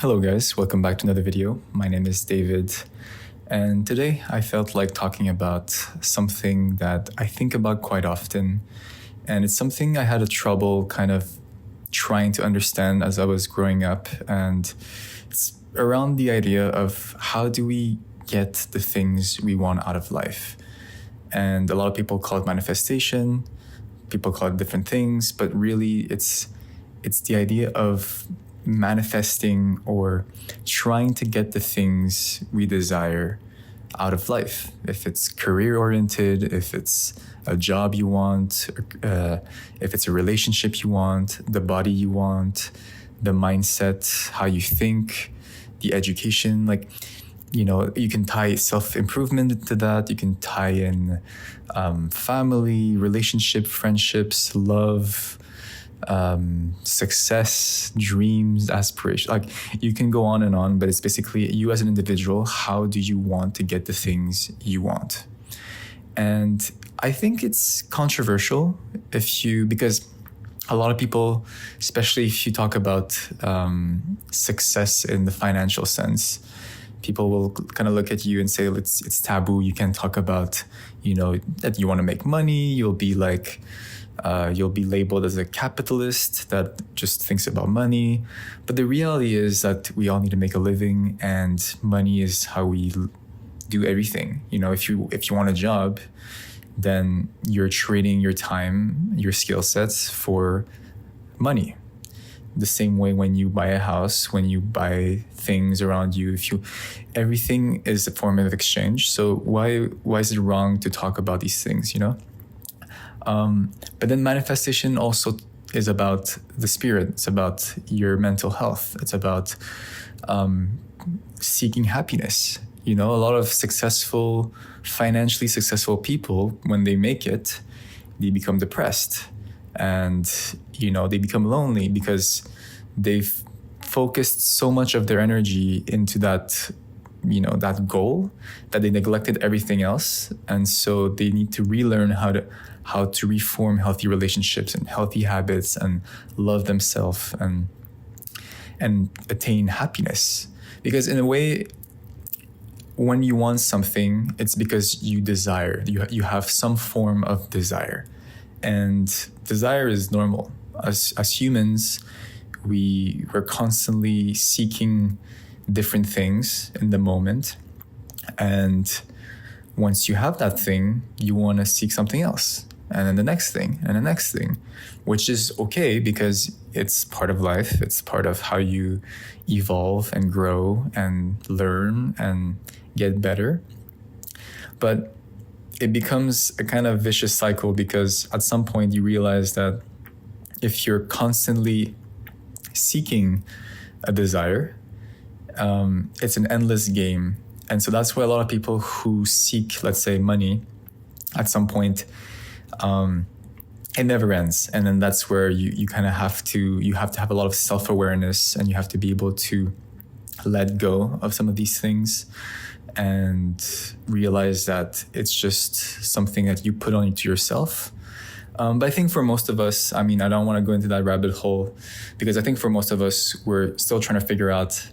Hello guys, welcome back to another video. My name is David, and today I felt like talking about something that I think about quite often, and it's something I had a trouble kind of trying to understand as I was growing up, and it's around the idea of how do we get the things we want out of life. And a lot of people call it manifestation, people call it different things, but really it's the idea of manifesting or trying to get the things we desire out of life. If it's career oriented, if it's a job you want, if it's a relationship you want, the body you want, the mindset, how you think, the education, you can tie self-improvement to that. You can tie in family, relationship, friendships, love, success, dreams, aspirations. Like you can go on and on, but it's basically you as an individual. How do you want to get the things you want? And I think it's controversial because a lot of people, especially if you talk about success in the financial sense, people will kind of look at you and say it's taboo. You can't talk about, that you want to make money. You'll be labeled as a capitalist that just thinks about money. But the reality is that we all need to make a living, and money is how we do everything. If you want a job, then you're trading your time, your skill sets for money. The same way when you buy a house, when you buy things around you, everything is a form of exchange. So why is it wrong to talk about these things, But then manifestation also is about the spirit. It's about your mental health. It's about seeking happiness. A lot of financially successful people, when they make it, they become depressed and, they become lonely because they've focused so much of their energy into that goal that they neglected everything else. And so they need to relearn how to reform healthy relationships and healthy habits and love themselves and attain happiness. Because in a way, when you want something, it's because you desire, you have some form of desire. And desire is normal. As humans, we're constantly seeking different things in the moment. And once you have that thing, you want to seek something else. And then the next thing, and the next thing, which is okay because it's part of life. It's part of how you evolve and grow and learn and get better. But it becomes a kind of vicious cycle because at some point you realize that if you're constantly seeking a desire, it's an endless game. And so that's why a lot of people who seek, let's say, money, at some point, it never ends. And then that's where you kind of have to have a lot of self-awareness, and you have to be able to let go of some of these things and realize that it's just something that you put on to yourself. But I think for most of us, I don't want to go into that rabbit hole because I think for most of us, we're still trying to figure out,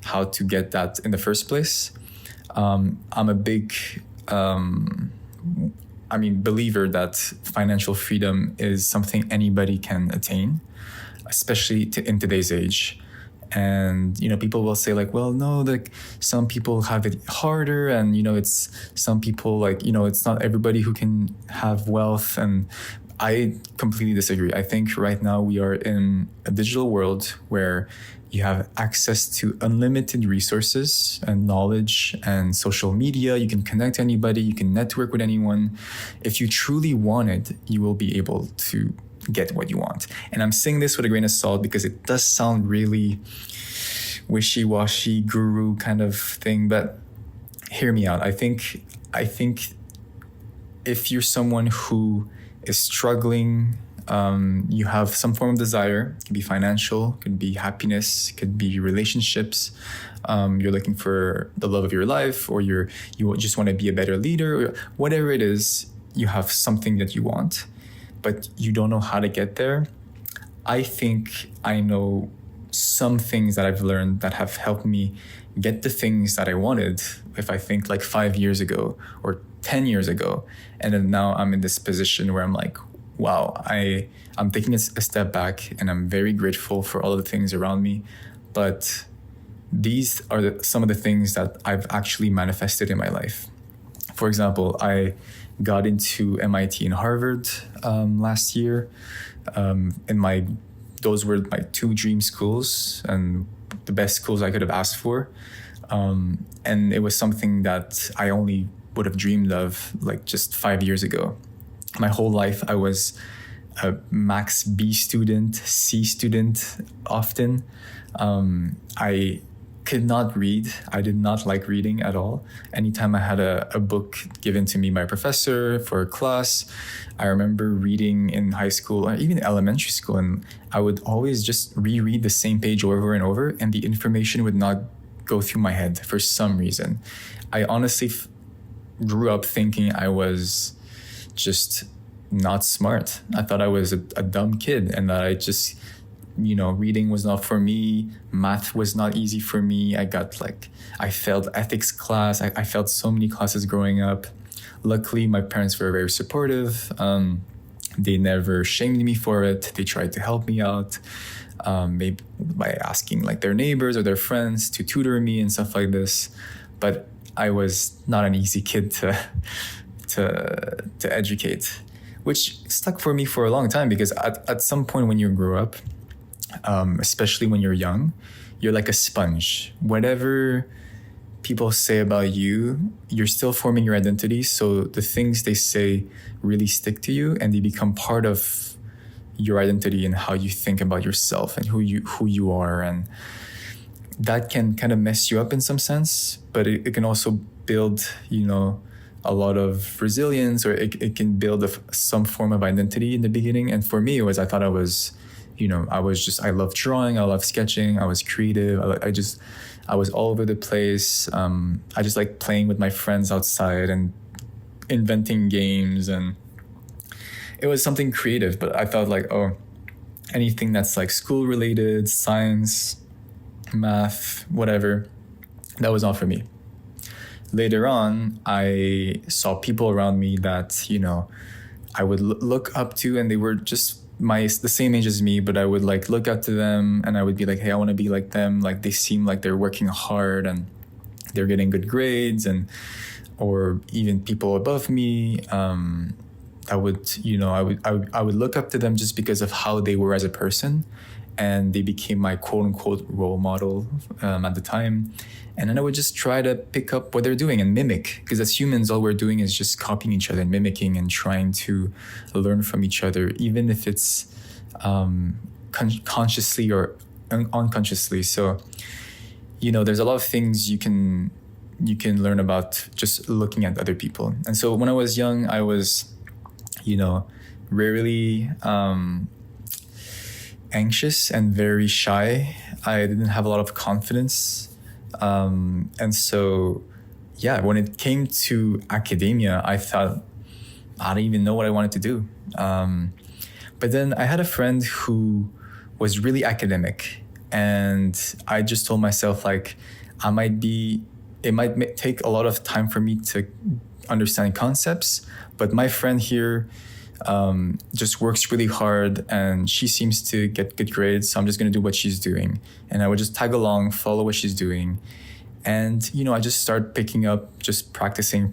how to get that in the first place. I'm a big, believer that financial freedom is something anybody can attain, especially in today's age. And, people will say well, no, some people have it harder. And, it's some people it's not everybody who can have wealth. And I completely disagree. I think right now we are in a digital world where you have access to unlimited resources and knowledge and social media. You can connect to anybody. You can network with anyone. If you truly want it, you will be able to get what you want. And I'm saying this with a grain of salt because it does sound really wishy-washy guru kind of thing, but hear me out. I think if you're someone who is struggling, you have some form of desire, it could be financial, could be happiness, could be relationships, you're looking for the love of your life, or you just want to be a better leader, or whatever it is, you have something that you want, but you don't know how to get there. I think I know some things that I've learned that have helped me get the things that I wanted, if I think like 5 years ago or 10 years ago. And then now I'm in this position where I'm like, wow, I'm taking a step back, and I'm very grateful for all of the things around me. But these are some of the things that I've actually manifested in my life. For example, I got into MIT and Harvard last year. Those were my two dream schools and the best schools I could have asked for. And it was something that I only would have dreamed of like just 5 years ago. My whole life, I was a max B student, C student often. I could not read. I did not like reading at all. Anytime I had a book given to me by a professor for a class, I remember reading in high school or even elementary school, and I would always just reread the same page over and over, and the information would not go through my head for some reason. I honestly grew up thinking I was just not smart. I thought I was a dumb kid, and that I just, reading was not for me. Math was not easy for me. I failed ethics class. I failed so many classes growing up. Luckily, my parents were very supportive. They never shamed me for it. They tried to help me out, maybe by asking like their neighbors or their friends to tutor me and stuff like this. But I was not an easy kid to educate, which stuck for me for a long time, because at some point when you grow up, especially when you're young, you're like a sponge. Whatever people say about you, you're still forming your identity. So the things they say really stick to you, and they become part of your identity and how you think about yourself and who you are. And that can kind of mess you up in some sense, but it can also build, a lot of resilience, or it can build some form of identity in the beginning. And for me, it was, I thought I was, I love drawing, I love sketching, I was creative. I was all over the place. I just like playing with my friends outside and inventing games, and it was something creative. But I felt like, anything that's like school related, science, math, whatever, that was not for me. Later on, I saw people around me that, I would look up to, and they were just the same age as me, but I would like look up to them, and I would be like, hey, I want to be like them. Like, they seem like they're working hard and they're getting good grades, or even people above me. I would look up to them just because of how they were as a person, and they became my quote unquote role model at the time. And then I would just try to pick up what they're doing and mimic, because as humans, all we're doing is just copying each other and mimicking and trying to learn from each other, even if it's consciously or unconsciously. So, there's a lot of things you can learn about just looking at other people. And so when I was young, I was, rarely anxious and very shy. I didn't have a lot of confidence. And so, when it came to academia, I thought, I don't even know what I wanted to do. But then I had a friend who was really academic, and I just told myself, like, it might take a lot of time for me to understand concepts, but my friend here just works really hard, and she seems to get good grades, so I'm just going to do what she's doing. And I would just tag along, follow what she's doing. And, I just start picking up, just practicing.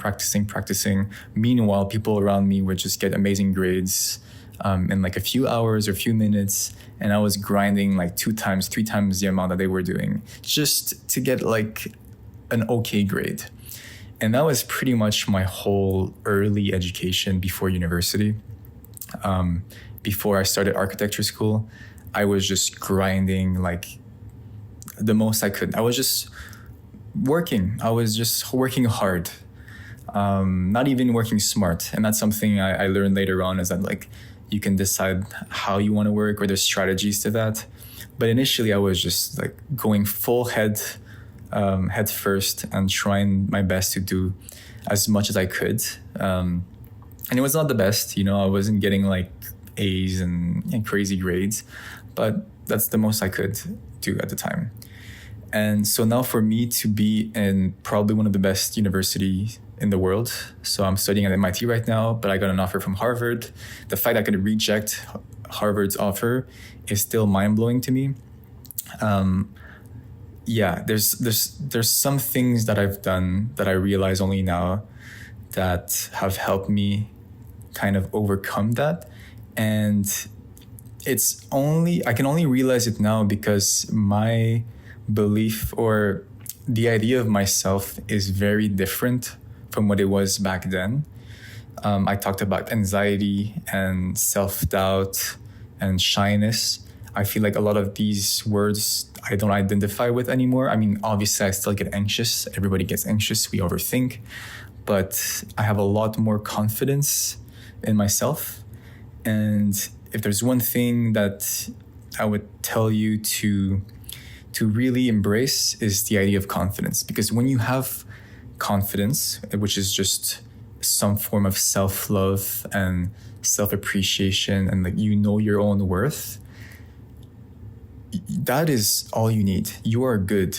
Meanwhile, people around me would just get amazing grades in like a few hours or a few minutes. And I was grinding like 2 times, 3 times the amount that they were doing just to get like an okay grade. And that was pretty much my whole early education before university. Before I started architecture school, I was just grinding like the most I could. I was just working hard, not even working smart. And that's something I learned later on, is that like you can decide how you want to work, or there's strategies to that. But initially I was just like going full head first and trying my best to do as much as I could. And it was not the best, I wasn't getting like A's and crazy grades, but that's the most I could do at the time. And so now for me to be in probably one of the best universities in the world, so I'm studying at MIT right now, but I got an offer from Harvard. The fact I could reject Harvard's offer is still mind-blowing to me. There's some things that I've done that I realize only now that have helped me kind of overcome that. And I can only realize it now because my belief or the idea of myself is very different from what it was back then. I talked about anxiety and self-doubt and shyness. I feel like a lot of these words I don't identify with anymore. I mean, obviously I still get anxious. Everybody gets anxious. We overthink. But I have a lot more confidence in myself. And if there's one thing that I would tell you to really embrace is the idea of confidence. Because when you have confidence, which is just some form of self-love and self-appreciation, and like you know your own worth, that is all you need. You are good,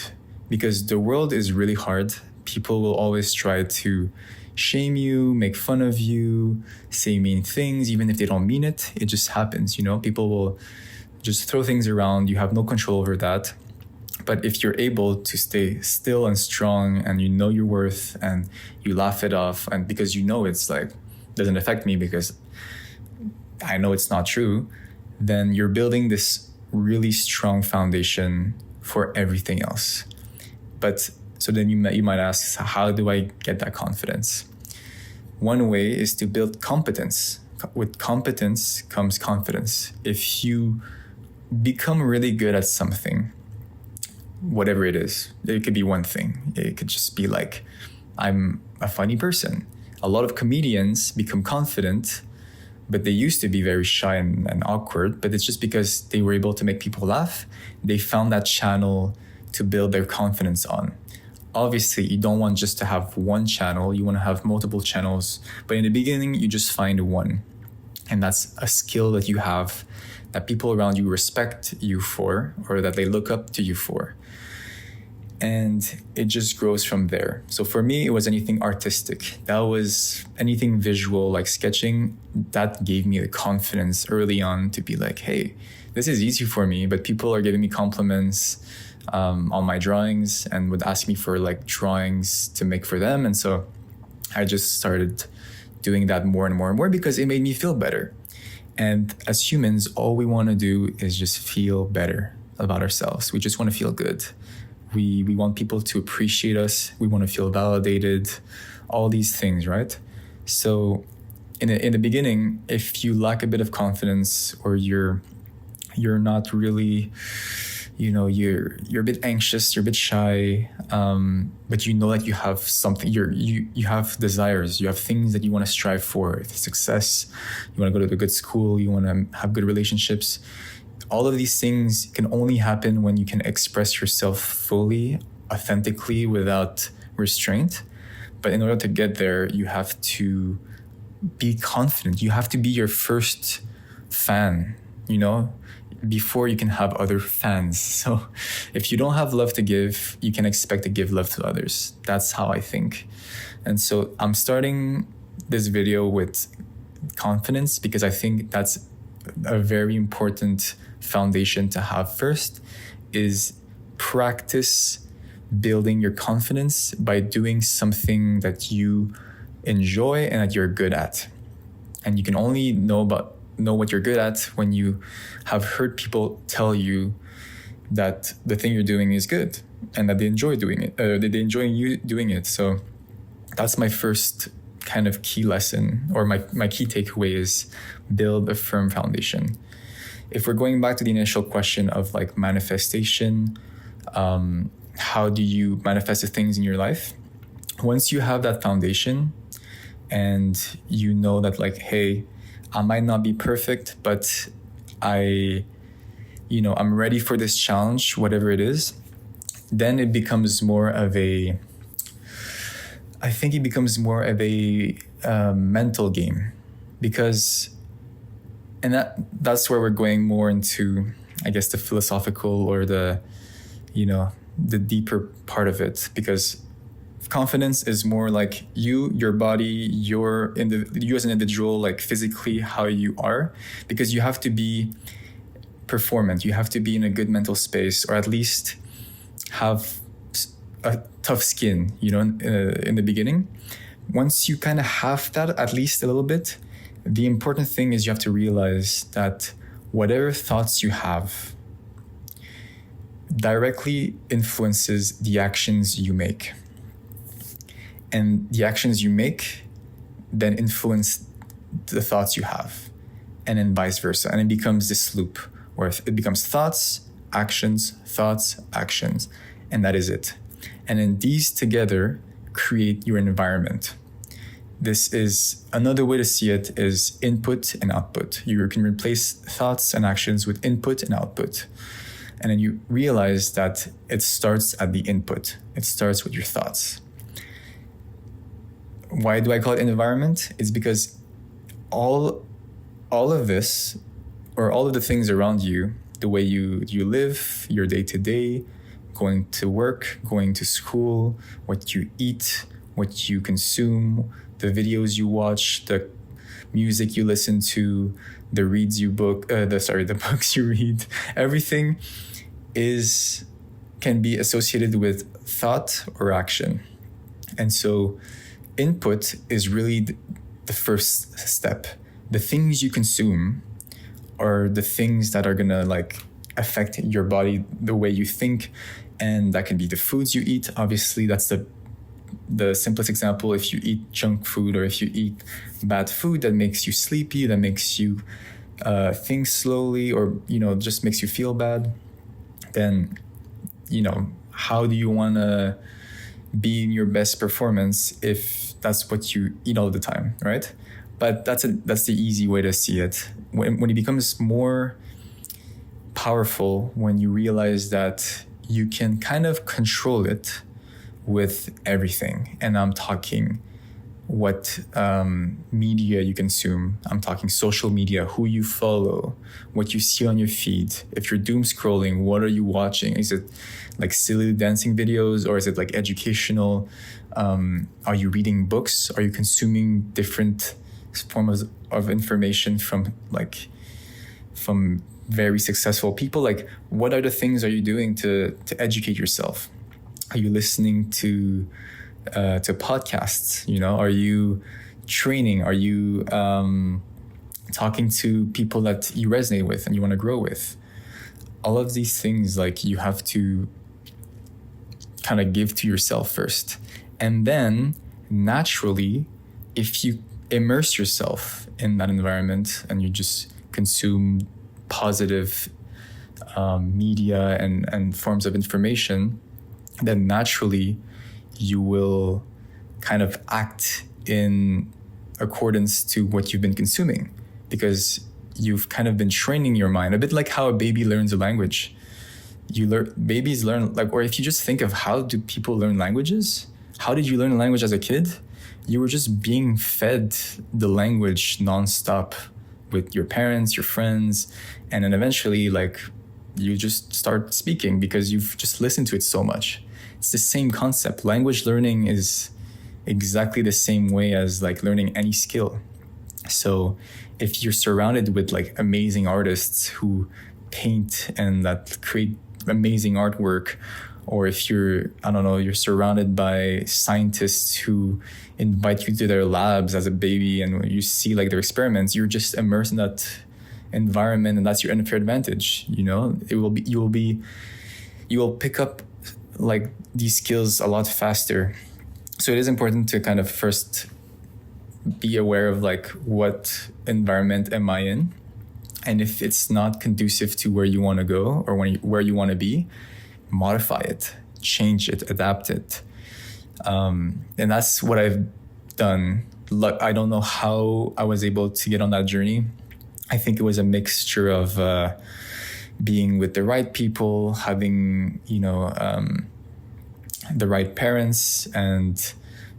because the world is really hard. People will always try to shame you, make fun of you, say mean things, even if they don't mean it. It just happens, you know? People will just throw things around. You have no control over that. But if you're able to stay still and strong and you know your worth and you laugh it off, and because you know it's like, doesn't affect me because I know it's not true, then you're building this really strong foundation for everything else. But so then you might ask, how do I get that confidence? One way is to build competence. With competence comes confidence. If you become really good at something, whatever it is, it could be one thing. It could just be like, I'm a funny person. A lot of comedians become confident, but they used to be very shy and awkward, but it's just because they were able to make people laugh. They found that channel to build their confidence on. Obviously, you don't want just to have one channel. You want to have multiple channels. But in the beginning, you just find one. And that's a skill that you have that people around you respect you for, or that they look up to you for. And it just grows from there. So for me, it was anything artistic. That was anything visual, like sketching. That gave me the confidence early on to be like, hey, this is easy for me, but people are giving me compliments on my drawings and would ask me for like drawings to make for them. And so I just started doing that more and more and more because it made me feel better. And as humans, all we want to do is just feel better about ourselves. We just want to feel good. We want people to appreciate us. We want to feel validated, all these things, right? So in the beginning, if you lack a bit of confidence, or you're not really, you're a bit anxious, you're a bit shy, but you know that you have something, you have desires, you have things that you want to strive for, success, you want to go to a good school, you want to have good relationships. All of these things can only happen when you can express yourself fully, authentically, without restraint. But in order to get there, you have to be confident. You have to be your first fan, before you can have other fans. So if you don't have love to give, you can expect to give love to others. That's how I think. And so I'm starting this video with confidence because I think that's a very important foundation to have first, is practice building your confidence by doing something that you enjoy and that you're good at. And you can only know what you're good at when you have heard people tell you that the thing you're doing is good and that they enjoy doing it, they enjoy you doing it. So that's my first kind of key lesson, or my key takeaway is build a firm foundation. If we're going back to the initial question of like manifestation, how do you manifest the things in your life? Once you have that foundation and you know that like, hey, I might not be perfect, but I'm ready for this challenge, whatever it is, then it becomes more of a mental game, because, and that's where we're going more into, I guess, the philosophical or the the deeper part of it, because confidence is more like your body, you as an individual, like physically how you are, because you have to be performant, you have to be in a good mental space, or at least have a tough skin, in the beginning. Once you kind of have that, at least a little bit, the important thing is you have to realize that whatever thoughts you have directly influences the actions you make. And the actions you make then influence the thoughts you have, and then vice versa. And it becomes this loop where it becomes thoughts, actions, and that is it. And then these together create your environment. This is another way to see it, is input and output. You can replace thoughts and actions with input and output. And then you realize that it starts at the input. It starts with your thoughts. Why do I call it environment? It's because all of this, or all of the things around you, the way you live, your day-to-day, going to work, going to school, what you eat, what you consume, the videos you watch, the music you listen to, the books you read, everything can be associated with thought or action. And so input is really the first step. The things you consume are the things that are gonna like affect your body, the way you think, and that can be the foods you eat. Obviously, that's the simplest example. If you eat junk food, or if you eat bad food that makes you sleepy, that makes you think slowly, or just makes you feel bad, then how do you want to be in your best performance if that's what you eat all the time, right? But that's the easy way to see it. When it becomes more powerful, when you realize that you can kind of control it with everything. And I'm talking what media you consume. I'm talking social media, who you follow, what you see on your feed. If you're doom scrolling, what are you watching? Is it like silly dancing videos, or is it like educational? Are you reading books? Are you consuming different forms of information from very successful people? Like, what are the things are you doing to educate yourself? Are you listening to podcasts? Are you training? Are you talking to people that you resonate with and you want to grow with? All of these things, like, you have to kind of give to yourself first. And then naturally, if you immerse yourself in that environment and you just consume positive media and forms of information, then naturally you will kind of act in accordance to what you've been consuming, because you've kind of been training your mind, a bit like how a baby learns a language. Babies learn, like, or if you just think of how do people learn languages, how did you learn a language as a kid? You were just being fed the language nonstop with your parents, your friends, and then eventually, like, you just start speaking because you've just listened to it so much. It's the same concept. Language learning is exactly the same way as like learning any skill. So if you're surrounded with like amazing artists who paint and that create amazing artwork, or if you're surrounded by scientists who invite you to their labs as a baby and you see like their experiments, you're just immersed in that environment, and that's your unfair advantage. You will pick up like these skills a lot faster. So it is important to kind of first be aware of like, what environment am I in, and if it's not conducive to where you want to go or where you want to be, modify it, change it, adapt it. And that's what I've done. I don't know how I was able to get on that journey. I think it was a mixture of being with the right people, having, the right parents,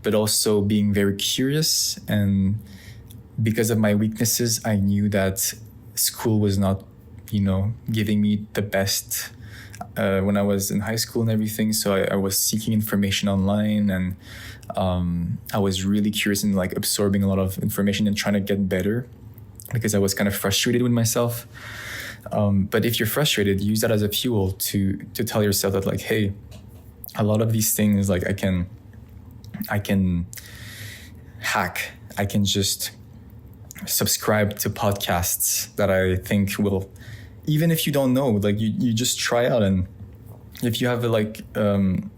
but also being very curious. And because of my weaknesses, I knew that school was not, giving me the best when I was in high school and everything. So I was seeking information online, and I was really curious and like absorbing a lot of information and trying to get better because I was kind of frustrated with myself. But if you're frustrated, use that as a fuel to tell yourself that like, hey, a lot of these things, like I can hack. I can just subscribe to podcasts that I think will, even if you don't know, like you just try out. And if you have an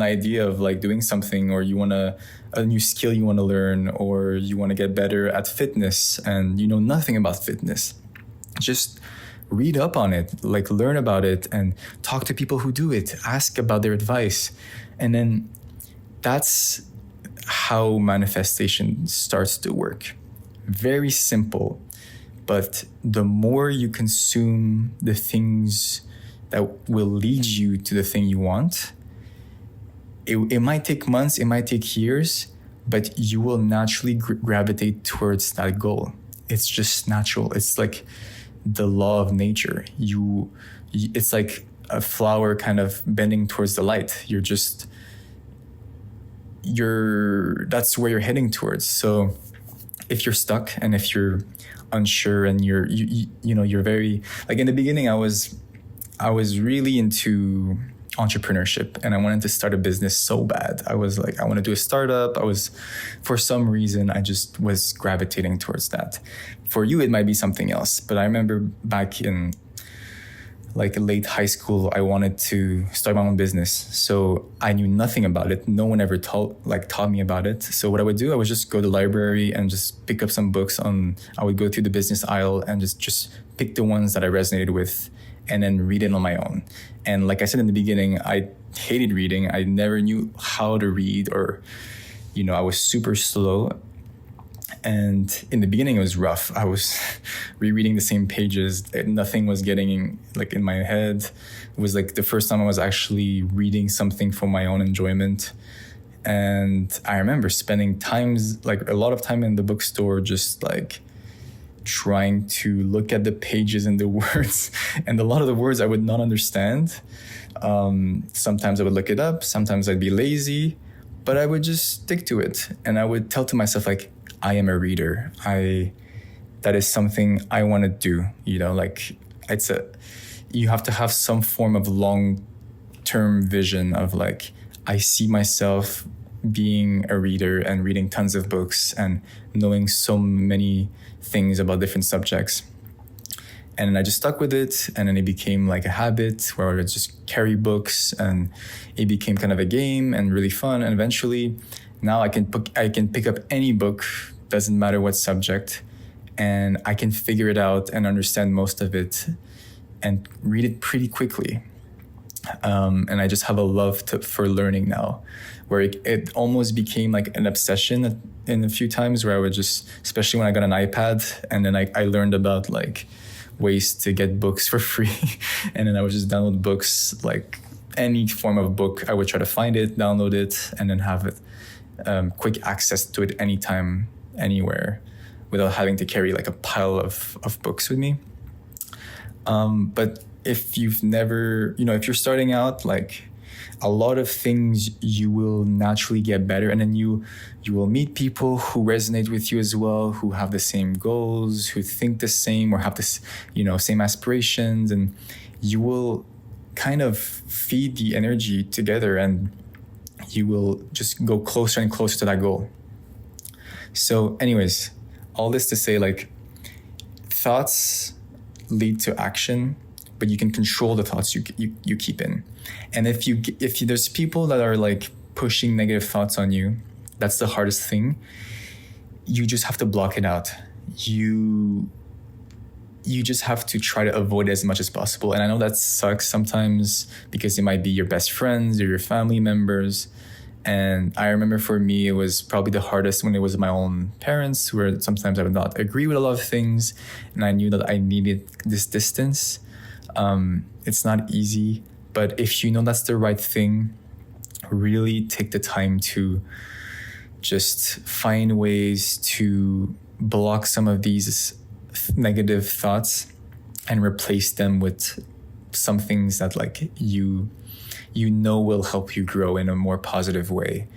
idea of like doing something, or you want a new skill you want to learn, or you want to get better at fitness and you know nothing about fitness, just read up on it, like learn about it and talk to people who do it, ask about their advice. And then that's how manifestation starts to work. Very simple, but the more you consume the things that will lead you to the thing you want, it might take months, it might take years, but you will naturally gravitate towards that goal. It's just natural. It's like the law of nature. It's like a flower kind of bending towards the light. That's where you're heading towards. So if you're stuck and if you're unsure and you're very, like in the beginning, I was really into entrepreneurship and I wanted to start a business so bad. I was like, I want to do a startup. For some reason, I just was gravitating towards that. For you, it might be something else. But I remember back in like late high school, I wanted to start my own business. So I knew nothing about it. No one ever taught me about it. So what I would do, I would just go to the library and just pick up some books I would go through the business aisle and just pick the ones that I resonated with and then read it on my own. And like I said in the beginning, I hated reading. I never knew how to read, or, I was super slow. And in the beginning, it was rough. I was rereading the same pages. Nothing was getting like in my head. It was like the first time I was actually reading something for my own enjoyment. And I remember spending a lot of time in the bookstore, just like trying to look at the pages and the words. And a lot of the words I would not understand. Sometimes I would look it up. Sometimes I'd be lazy, but I would just stick to it. And I would tell to myself, like, I am a reader. That is something I want to do. Like you have to have some form of long-term vision of like, I see myself being a reader and reading tons of books and knowing so many things about different subjects. And I just stuck with it, and then it became like a habit where I would just carry books, and it became kind of a game and really fun. And eventually, now I can pick up any book, doesn't matter what subject, and I can figure it out and understand most of it and read it pretty quickly. And I just have a love for learning now, where it almost became like an obsession in a few times, where I would just, especially when I got an iPad, and then I learned about like ways to get books for free. And then I would just download books, like any form of book. I would try to find it, download it, and then have it quick access to it anytime, anywhere, without having to carry like a pile of books with me. But if you've never, if you're starting out, like a lot of things, you will naturally get better. And then you will meet people who resonate with you as well, who have the same goals, who think the same, or have this, same aspirations. And you will kind of feed the energy together, and you will just go closer and closer to that goal. So anyways, all this to say, like, thoughts lead to action, but you can control the thoughts you keep in. And if there's people that are like pushing negative thoughts on you, that's the hardest thing. You just have to block it out. You just have to try to avoid it as much as possible. And I know that sucks sometimes, because it might be your best friends or your family members. And I remember for me, it was probably the hardest when it was my own parents, where sometimes I would not agree with a lot of things. And I knew that I needed this distance. It's not easy, but if you know that's the right thing, really take the time to just find ways to block some of these negative thoughts and replace them with some things that like you know will help you grow in a more positive way.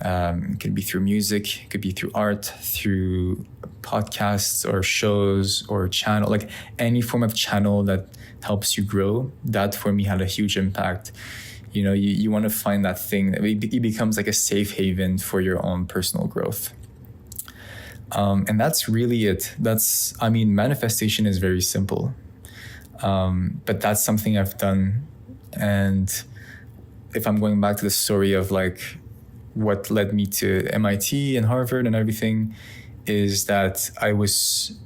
It could be through music, it could be through art, through podcasts or shows or channel, like any form of channel that helps you grow. That for me had a huge impact. You know, you want to find that thing that it becomes like a safe haven for your own personal growth. And that's really it. Manifestation is very simple. But that's something I've done. And if I'm going back to the story of like what led me to MIT and Harvard and everything, is that I was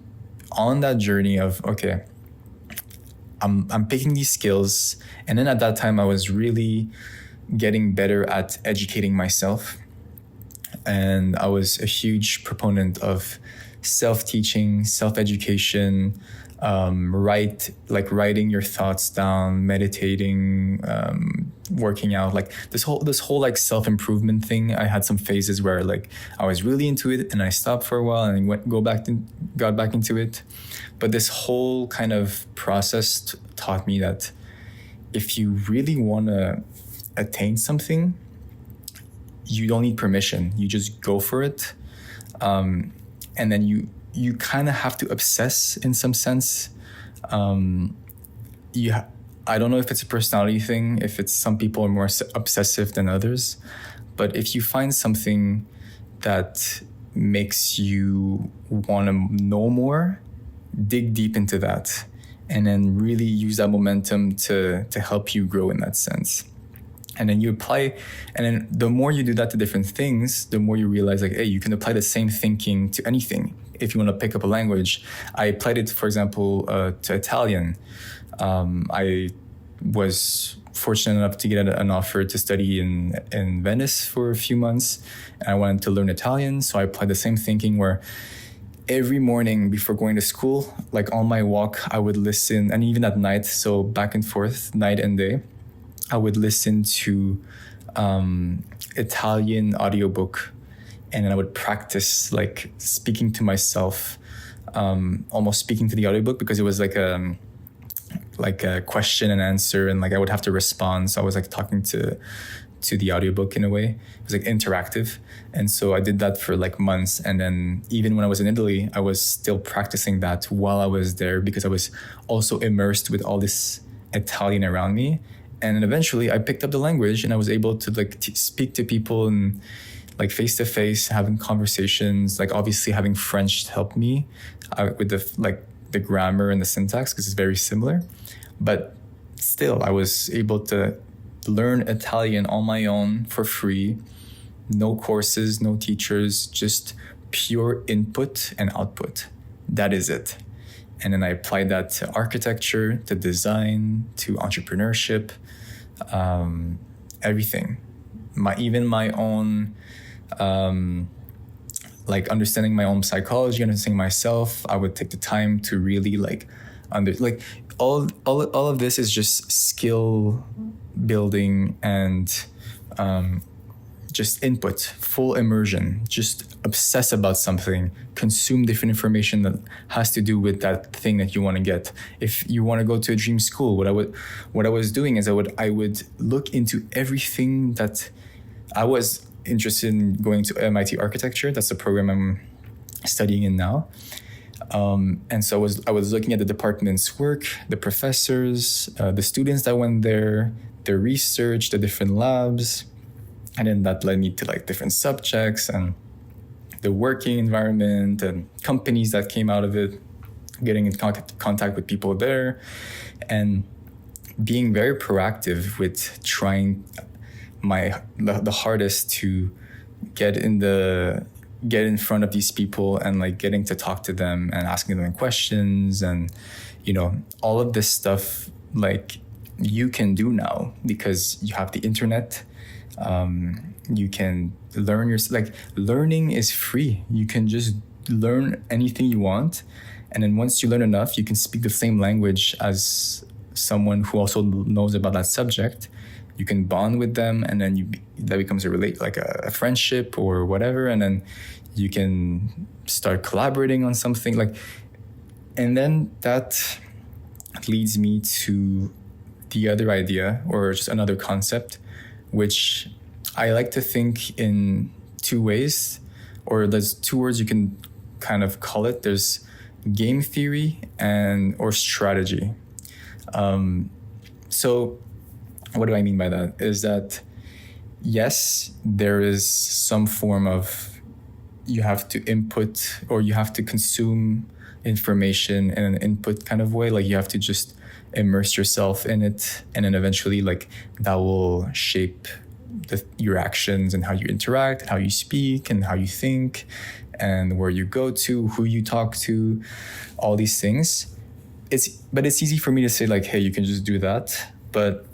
on that journey of, okay, I'm picking these skills. And then at that time, I was really getting better at educating myself. And I was a huge proponent of self-teaching, self-education, writing your thoughts down, meditating, working out, like this whole like self-improvement thing. I had some phases where like I was really into it and I stopped for a while and got back into it. But this whole kind of process taught me that if you really want to attain something, you don't need permission. You just go for it. And then you kind of have to obsess in some sense. I don't know if it's a personality thing, if it's some people are more obsessive than others, but if you find something that makes you want to know more, dig deep into that and then really use that momentum to help you grow in that sense. And then you apply, and then the more you do that to different things, the more you realize like, hey, you can apply the same thinking to anything. If you want to pick up a language, I applied it, for example, to Italian. I was fortunate enough to get an offer to study in Venice for a few months. And I wanted to learn Italian, so I applied the same thinking where every morning before going to school, like on my walk, I would listen, and even at night, so back and forth, night and day, I would listen to Italian audiobook, and then I would practice like speaking to myself, almost speaking to the audiobook, because it was like a question and answer, and like I would have to respond. So I was like talking to the audiobook in a way. It was like interactive. And so I did that for like months. And then even when I was in Italy, I was still practicing that while I was there, because I was also immersed with all this Italian around me. And then eventually I picked up the language and I was able to like speak to people and like face to face, having conversations, like obviously having French help me with the grammar and the syntax, because it's very similar. But still, I was able to learn Italian on my own for free. No courses, no teachers, just pure input and output. That is it. And then I applied that to architecture, to design, to entrepreneurship, everything. Even my own, like understanding my own psychology, understanding myself. I would take the time to really all of this is just skill building and just input, full immersion, just obsess about something, consume different information that has to do with that thing that you want to get. If you want to go to a dream school, what I was doing is I would look into everything that I was interested in going to MIT architecture. That's the program I'm studying in now. And so I was looking at the department's work, the professors, the students that went there, the research, the different labs. And then that led me to like different subjects and the working environment and companies that came out of it, getting in contact with people there, and being very proactive with trying the hardest to get in front of these people and like getting to talk to them and asking them questions. And all of this stuff like you can do now because you have the internet. You can learn learning is free. You can just learn anything you want. And then once you learn enough, you can speak the same language as someone who also knows about that subject. You can bond with them, and then that becomes a friendship or whatever. And then you can start collaborating on something and then that leads me to the other idea, or just another concept, which I like to think in two ways, or there's two words you can kind of call it. There's game theory and or strategy. So what do I mean by that? Is that yes, there is some form of, you have to input or you have to consume information in an input kind of way. Like you have to just immerse yourself in it, and then eventually like that will shape your actions and how you interact and how you speak and how you think and where you go to, who you talk to, all these things. But it's easy for me to say like, hey, you can just do that. But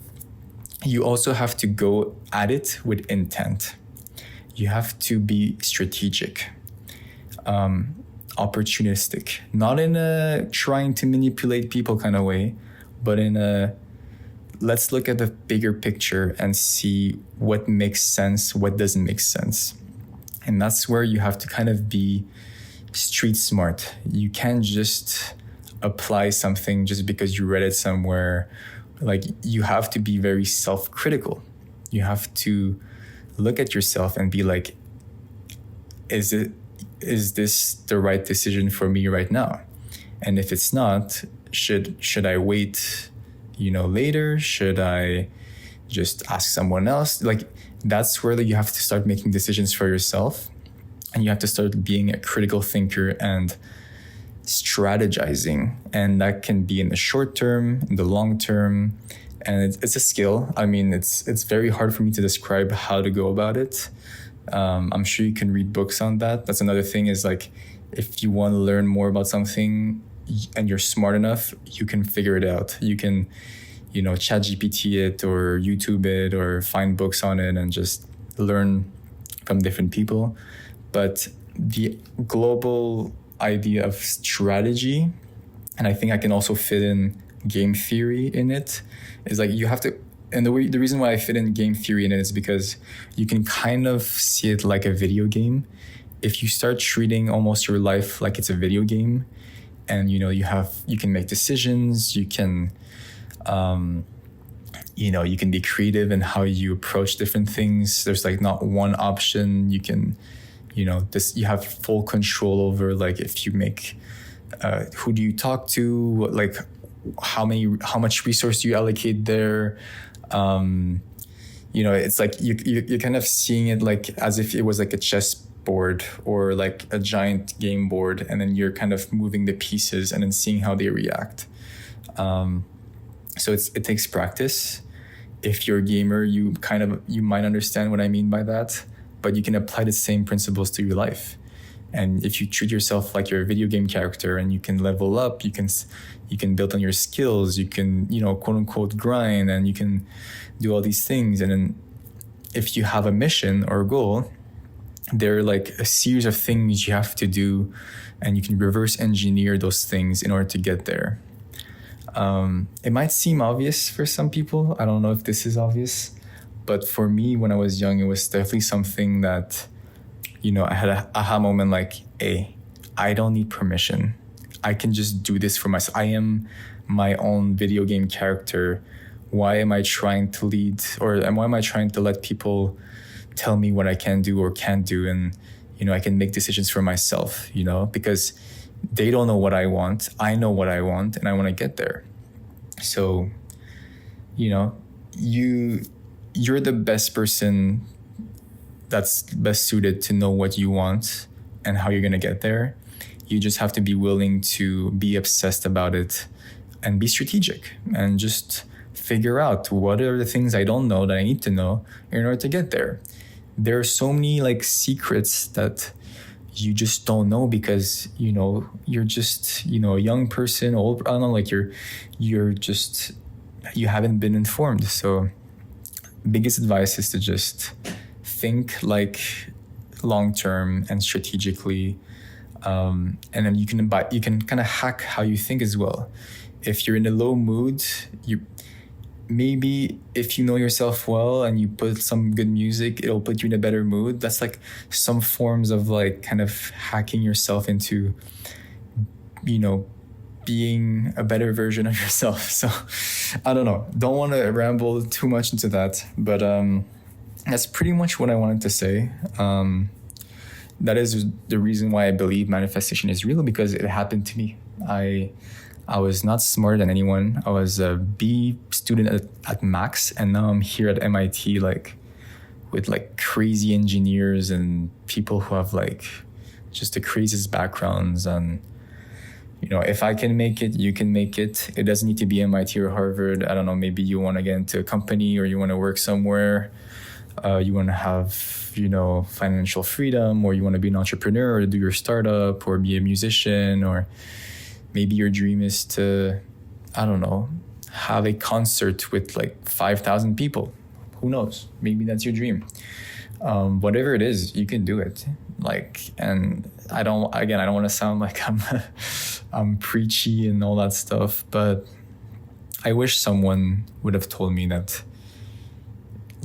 you also have to go at it with intent. You have to be strategic, opportunistic, not in a trying to manipulate people kind of way, but in a let's look at the bigger picture and see what makes sense, what doesn't make sense. And that's where you have to kind of be street smart. You can't just apply something just because you read it somewhere. Like you have to be very self-critical. You have to look at yourself and be like, is this the right decision for me right now? And if it's not, should I wait, later? Should I just ask someone else? Like that's where you have to start making decisions for yourself, and you have to start being a critical thinker and strategizing. And that can be in the short term, in the long term, and it's a skill. I mean, it's very hard for me to describe how to go about it. I'm sure you can read books on that. That's another thing, is like, if you want to learn more about something and you're smart enough, you can figure it out. You can, chat GPT it or YouTube it or find books on it and just learn from different people. But the global idea of strategy, and I think I can also fit in game theory in it, is like you have to, and the reason why I fit in game theory in it is because you can kind of see it like a video game. If you start treating almost your life like it's a video game, and you can make decisions, you can you can be creative in how you approach different things. There's like not one option. You can you have full control over, like, if you make who do you talk to, like how much resource do you allocate there. It's like you're kind of seeing it like as if it was like a chess board or like a giant game board, and then you're kind of moving the pieces and then seeing how they react. So it takes practice. If you're a gamer, you might understand what I mean by that, but you can apply the same principles to your life. And if you treat yourself like you're a video game character, and you can level up, you can build on your skills, you can, quote unquote grind, and you can do all these things. And then if you have a mission or a goal, there are like a series of things you have to do, and you can reverse engineer those things in order to get there. It might seem obvious for some people. I don't know if this is obvious, but for me, when I was young, it was definitely something that, I had an aha moment, like, hey, I don't need permission. I can just do this for myself. I am my own video game character. Why am I trying to lead, or why am I trying to let people tell me what I can do or can't do? And, I can make decisions for myself, because they don't know what I want. I know what I want, and I want to get there. So, you're the best person that's best suited to know what you want and how you're going to get there. You just have to be willing to be obsessed about it and be strategic and just figure out what are the things I don't know that I need to know in order to get there. There are so many like secrets that you just don't know because, you're just, a young person, old, I don't know, like you haven't been informed. So biggest advice is to just think like long-term and strategically. And then you can kind of hack how you think as well. If you're in a low mood, maybe if you know yourself well and you put some good music, it'll put you in a better mood. That's like some forms of like kind of hacking yourself into, being a better version of yourself. So I don't know. Don't want to ramble too much into that, but that's pretty much what I wanted to say. That is the reason why I believe manifestation is real, because it happened to me. I was not smarter than anyone. I was a B student at Max, and now I'm here at MIT, like with like crazy engineers and people who have like just the craziest backgrounds. And you know, if I can make it, you can make it. It doesn't need to be MIT or Harvard. I don't know, maybe you want to get into a company, or you want to work somewhere. You want to have, you know, financial freedom, or you want to be an entrepreneur, or do your startup, or be a musician, or maybe your dream is to, I don't know, have a concert with like 5,000 people. Who knows? Maybe that's your dream. Whatever it is, you can do it. Like, and I don't want to sound like I'm preachy and all that stuff, but I wish someone would have told me that,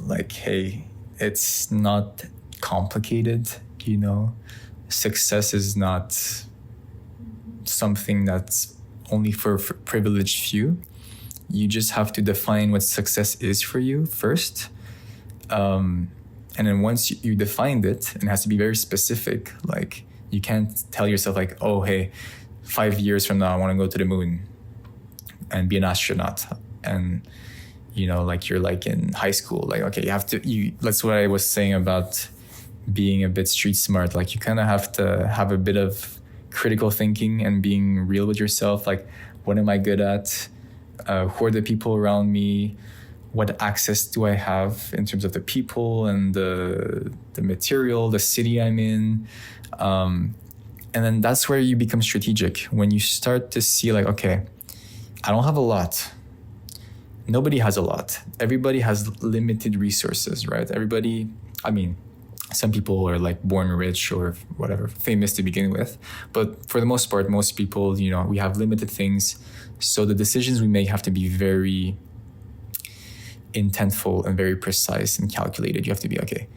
like, hey, it's not complicated, you know, success is not something that's only for privileged few. You just have to define what success is for you first. And then once you defined it, and it has to be very specific, like you can't tell yourself like, oh, hey, 5 years from now, I want to go to the moon and be an astronaut. And, you know, like you're like in high school, like, okay, that's what I was saying about being a bit street smart. Like you kind of have to have a bit of critical thinking and being real with yourself. Like, what am I good at? Who are the people around me? What access do I have in terms of the people and the material, the city I'm in? And then that's where you become strategic. When you start to see like, okay, I don't have a lot. Nobody has a lot. Everybody has limited resources, right? Some people are like born rich or whatever, famous to begin with. But for the most part, most people, you know, we have limited things. So the decisions we make have to be very intentful and very precise and calculated. You have to be, okay,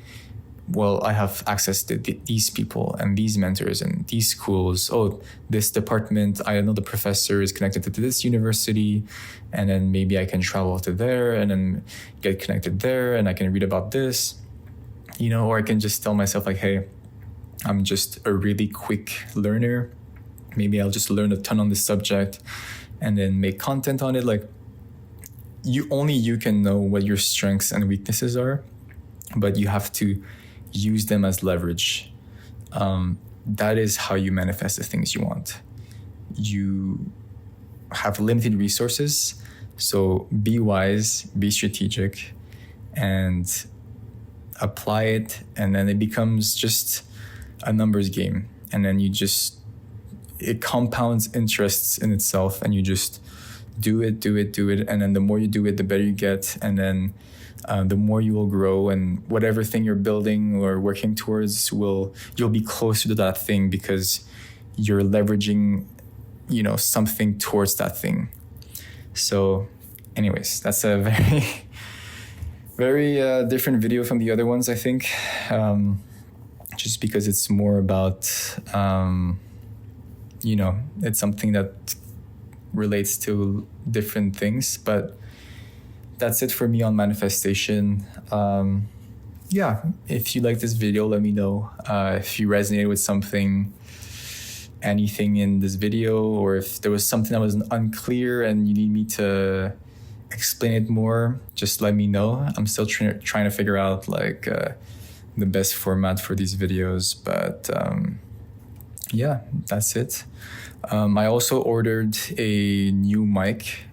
well, I have access to these people and these mentors and these schools. Oh, this department, I know the professor is connected to this university, and then maybe I can travel to there and then get connected there, and I can read about this, you know, or I can just tell myself like, hey, I'm just a really quick learner. Maybe I'll just learn a ton on this subject and then make content on it. Like, you can know what your strengths and weaknesses are, but you have to use them as leverage. That is how you manifest the things you want. You have limited resources, so be wise, be strategic, and apply it, and then it becomes just a numbers game. And then it compounds interests in itself, and you just do it. And then the more you do it, the better you get. And then the more you will grow, and whatever thing you're building or working towards, you'll be closer to that thing because you're leveraging, you know, something towards that thing. So anyways, that's a very, very different video from the other ones, I think, just because it's more about, you know, it's something that relates to different things. But that's it for me on manifestation. Yeah, if you like this video, let me know. If you resonated with anything in this video, or if there was something that was unclear and you need me to explain it more, just let me know. I'm still trying to figure out like the best format for these videos. But yeah, that's it. I also ordered a new mic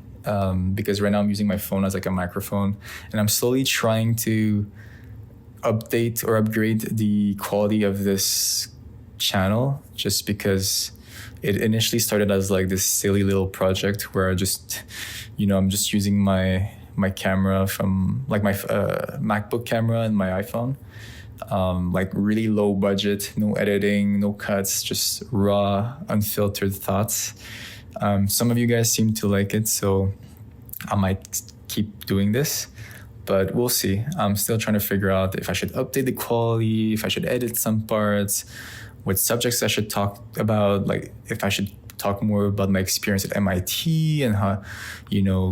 because right now I'm using my phone as like a microphone, and I'm slowly trying to update or upgrade the quality of this channel, just because it initially started as like this silly little project where I just, you know, I'm just using my camera from like my MacBook camera and my iPhone, like really low budget, no editing, no cuts, just raw, unfiltered thoughts. Some of you guys seem to like it, so I might keep doing this, but we'll see. I'm still trying to figure out if I should update the quality, if I should edit some parts, what subjects I should talk about, like if I should talk more about my experience at MIT and how,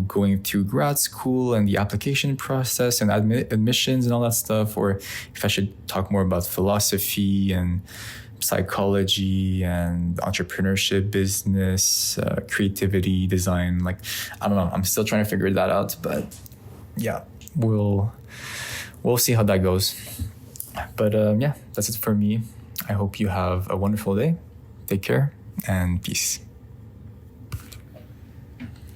going through grad school and the application process and admissions and all that stuff, or if I should talk more about philosophy and psychology and entrepreneurship, business, creativity, design. Like, I don't know. I'm still trying to figure that out, but yeah, we'll see how that goes. But yeah, that's it for me. I hope you have a wonderful day. Take care and peace.